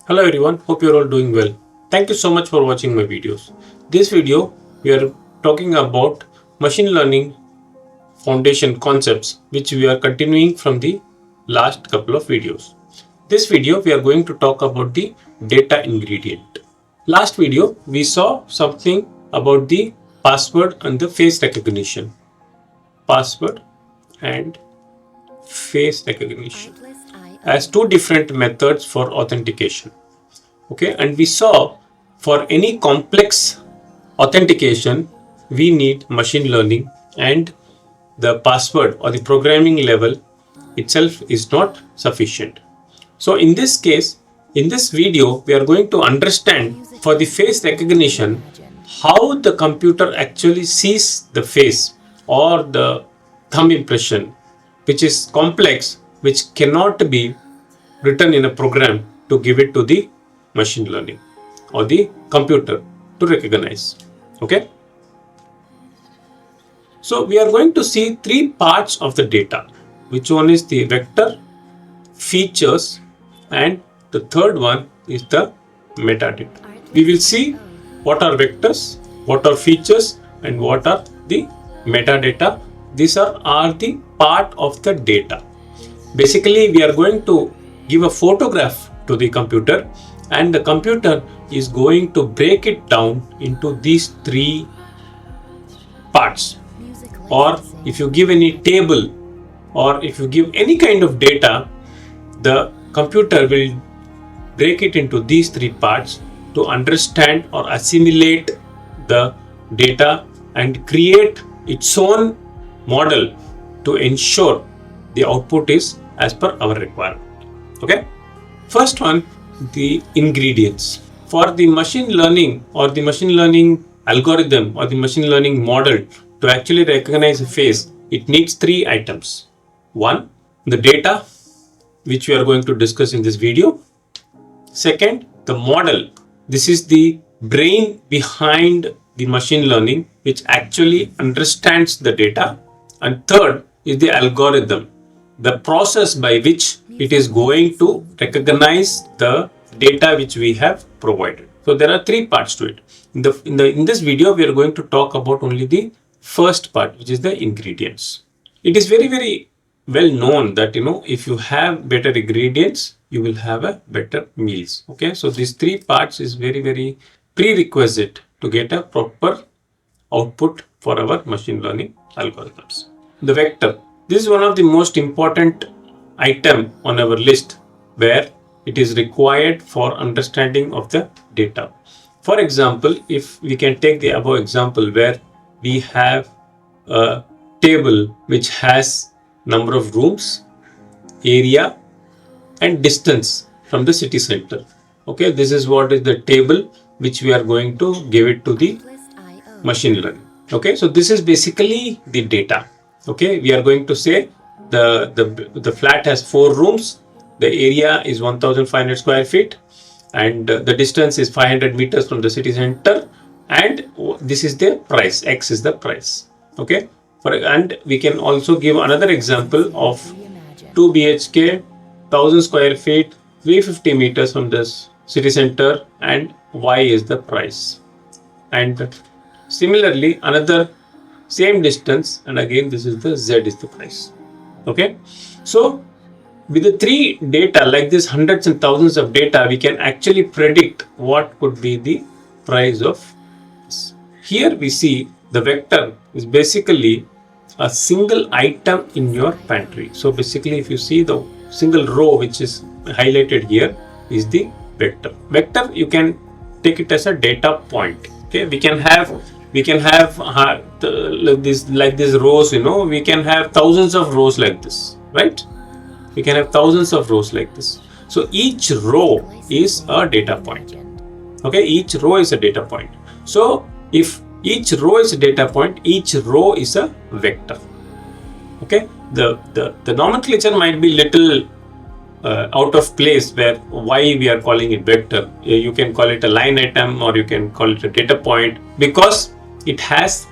Hello everyone, hope you're all doing well. Thank you so much for watching my videos. This video we are talking about machine learning foundation concepts which we are continuing from the last couple of videos. This video we are going to talk about the data ingredient. Last video we saw something about the password and the face recognition. Password and face recognition as two different methods for authentication. Okay, and we saw for any complex authentication we need machine learning, and the password or the programming level itself is not sufficient. So in this case, in this video we are going to understand for the face recognition how the computer actually sees the face or the thumb impression, which is complex, which cannot be written in a program to give it to the machine learning or the computer to recognize. Okay. So we are going to see three parts of the data, which one is the vector, features, and the third one is the metadata. We will see what are vectors, what are features, and what are the metadata. These are the part of the data. Basically, we are going to give a photograph to the computer, and the computer is going to break it down into these three parts. Or if you give any table or if you give any kind of data, the computer will break it into these three parts to understand or assimilate the data and create its own model to ensure the output is as per our requirement. Okay. First one, the ingredients. For the machine learning or the machine learning algorithm or the machine learning model to actually recognize a face, it needs three items. One, the data, which we are going to discuss in this video. Second, the model. This is the brain behind the machine learning, which actually understands the data. And third is the algorithm, the process by which it is going to recognize the data which we have provided. So there are three parts to it. In this video, we are going to talk about only the first part, which is the ingredients. It is very, very well known that, if you have better ingredients, you will have a better meals. Okay, so these three parts is very, very prerequisite to get a proper output for our machine learning algorithms. The vector. This is one of the most important item on our list where it is required for understanding of the data. For example, if we can take the above example where we have a table which has number of rooms, area, and distance from the city center. Okay, this is what is the table which we are going to give it to the machine learning. Okay, so this is basically the data. Okay, we are going to say the flat has 4 rooms, the area is 1500 square feet, and the distance is 500 meters from the city center, and this is the price, X is the price. Okay, and we can also give another example of 2 BHK, 1000 square feet, 350 meters from this city center, and Y is the price. And similarly, another same distance, and again this is the Z is the price. Okay, so with the three data like this, hundreds and thousands of data, we can actually predict what could be the price of this. Here we see the vector is basically a single item in your pantry. So basically, if you see the single row which is highlighted here is the vector. Vector, you can take it as a data point. Okay, we can have like this rows. We can have thousands of rows like this, right? We can have thousands of rows like this. So each row is a data point. Okay, each row is a data point. So if each row is a data point, each row is a vector. Okay, the nomenclature might be little out of place where why we are calling it vector. You can call it a line item or you can call it a data point because it has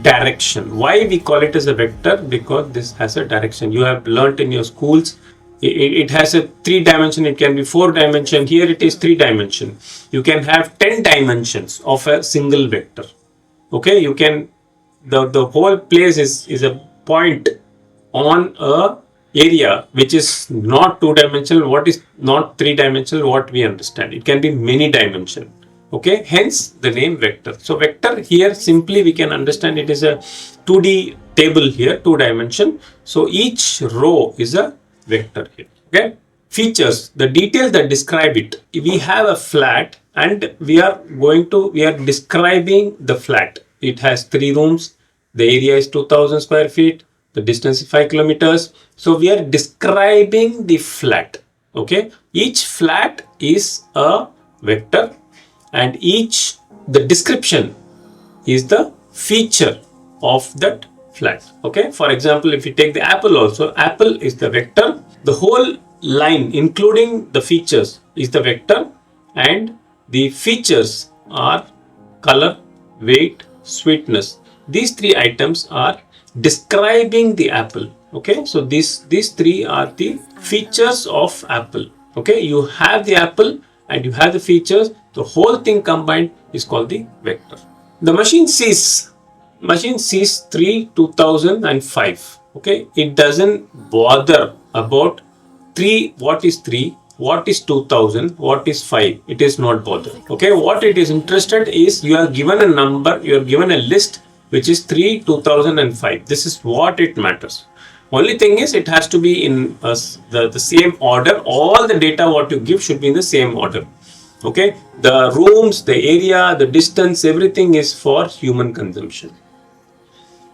direction. Why we call it as a vector? Because this has a direction. You have learnt in your schools. It has a 3 dimension. It can be 4 dimension. Here it is 3 dimension. You can have 10 dimensions of a single vector. Okay, you can, the whole place is a point on a area which is not 2 dimensional. What is not 3 dimensional? What we understand, it can be many dimension. Okay, hence the name vector. So vector here, simply we can understand it is a 2D table here, 2 dimension. So each row is a vector here. Okay, features, the details that describe it. We have a flat and we are describing the flat. It has 3 rooms. The area is 2000 square feet. The distance is 5 kilometers. So we are describing the flat. Okay, each flat is a vector, and the description is the feature of that flat. Okay, for example, if you take the apple also, apple is the vector. The whole line including the features is the vector, and the features are color, weight, sweetness. These 3 items are describing the apple. Okay, so these 3 are the features of apple. Okay, you have the apple and you have the features. The whole thing combined is called the vector. The machine sees 3 2005. Okay, it doesn't bother about 3, what is 3, what is 2000, what is 5. It is not bothered. Okay, what it is interested is, you are given a number, you are given a list which is 3 2005. This is what it matters. Only thing is, it has to be in the same order. All the data what you give should be in the same order. Okay, the rooms, the area, the distance, everything is for human consumption,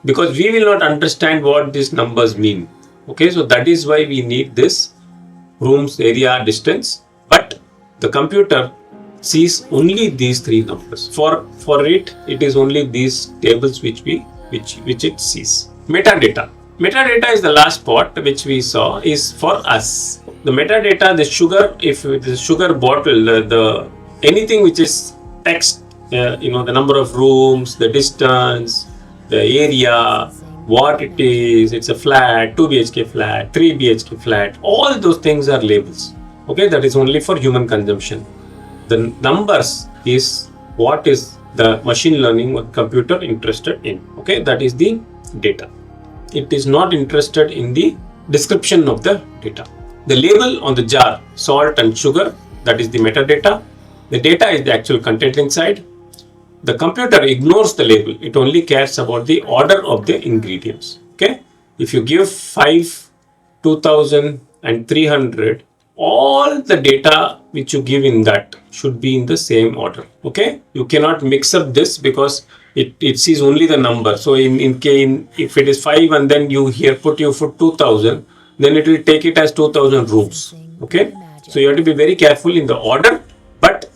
because we will not understand what these numbers mean. Okay, so that is why we need this rooms, area, distance, but the computer sees only these 3 numbers. For it is only these tables which it sees. Metadata. Metadata is the last part which we saw, is for us. The metadata, the sugar, if it is sugar bottle, the anything which is text, the number of rooms, the distance, the area, what it is, it's a flat, 2 BHK flat, 3 BHK flat, all those things are labels. Okay, that is only for human consumption. The numbers is what is the machine learning or computer interested in. Okay, that is the data. It is not interested in the description of the data. The label on the jar, salt and sugar, that is the metadata. The data is the actual content inside. The computer ignores the label. It only cares about the order of the ingredients. Okay, if you give 5, 2000 and 300, all the data which you give in that should be in the same order. Okay, you cannot mix up this, because it sees only the number. So if it is 5 and then you here put 2000, then it will take it as 2000 rooms. Okay, so you have to be very careful in the order, but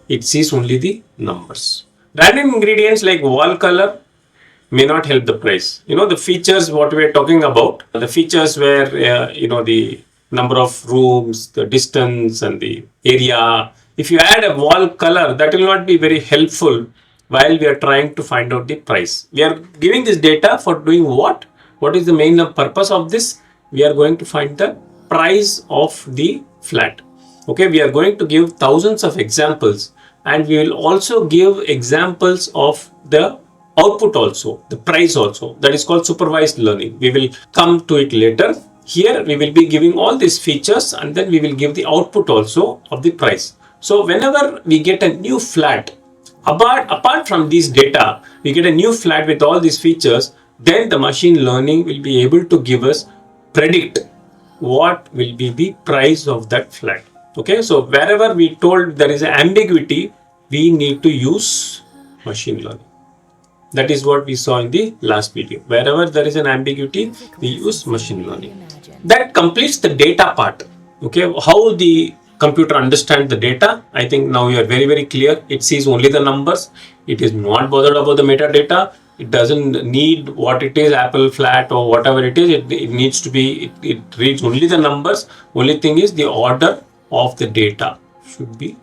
it sees only the numbers. Random ingredients like wall color may not help the price. The features what we are talking about, the features where the number of rooms, the distance and the area. If you add a wall color, that will not be very helpful while we are trying to find out the price. We are giving this data for doing what? What is the main purpose of this? We are going to find the price of the flat. Okay, we are going to give thousands of examples, and we will also give examples of the output also, the price also. That is called supervised learning. We will come to it later. Here we will be giving all these features, and then we will give the output also of the price. So whenever we get a new flat, apart from these data, we get a new flat with all these features, then the machine learning will be able to give us, predict what will be the price of that flat. Okay, so wherever we told there is an ambiguity, we need to use machine learning. That is what we saw in the last video. Wherever there is an ambiguity, we use machine learning. That completes the data part. Okay, how the computer understands the data, I think now you are very, very clear. It sees only the numbers. It is not bothered about the metadata. It doesn't need what it is, apple, flat or whatever it is. It needs to be, it reads only the numbers. Only thing is the order of the data should be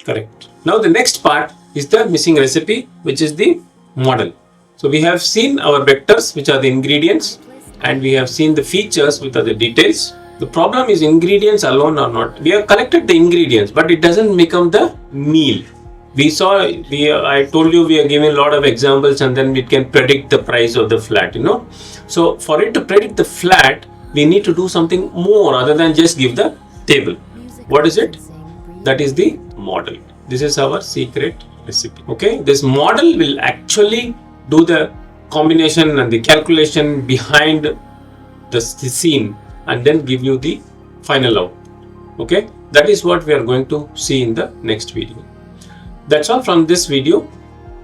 correct. Now the next part is the missing recipe, which is the model. So we have seen our vectors, which are the ingredients, and we have seen the features, which are the details. The problem is ingredients alone are not. We have collected the ingredients, but it doesn't become the meal. I told you we are giving a lot of examples, and then we can predict the price of the flat, So for it to predict the flat, we need to do something more other than just give the table. What is it? That is the model. This is our secret recipe. Okay, this model will actually do the combination and the calculation behind the scene and then give you the final output. Okay, that is what we are going to see in the next video. That's all from this video.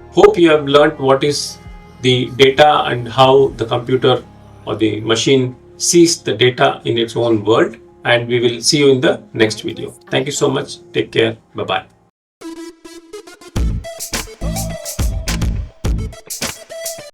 Hope you have learned what is the data and how the computer or the machine sees the data in its own world, and we will see you in the next video. Thank you so much. Take care. Bye bye.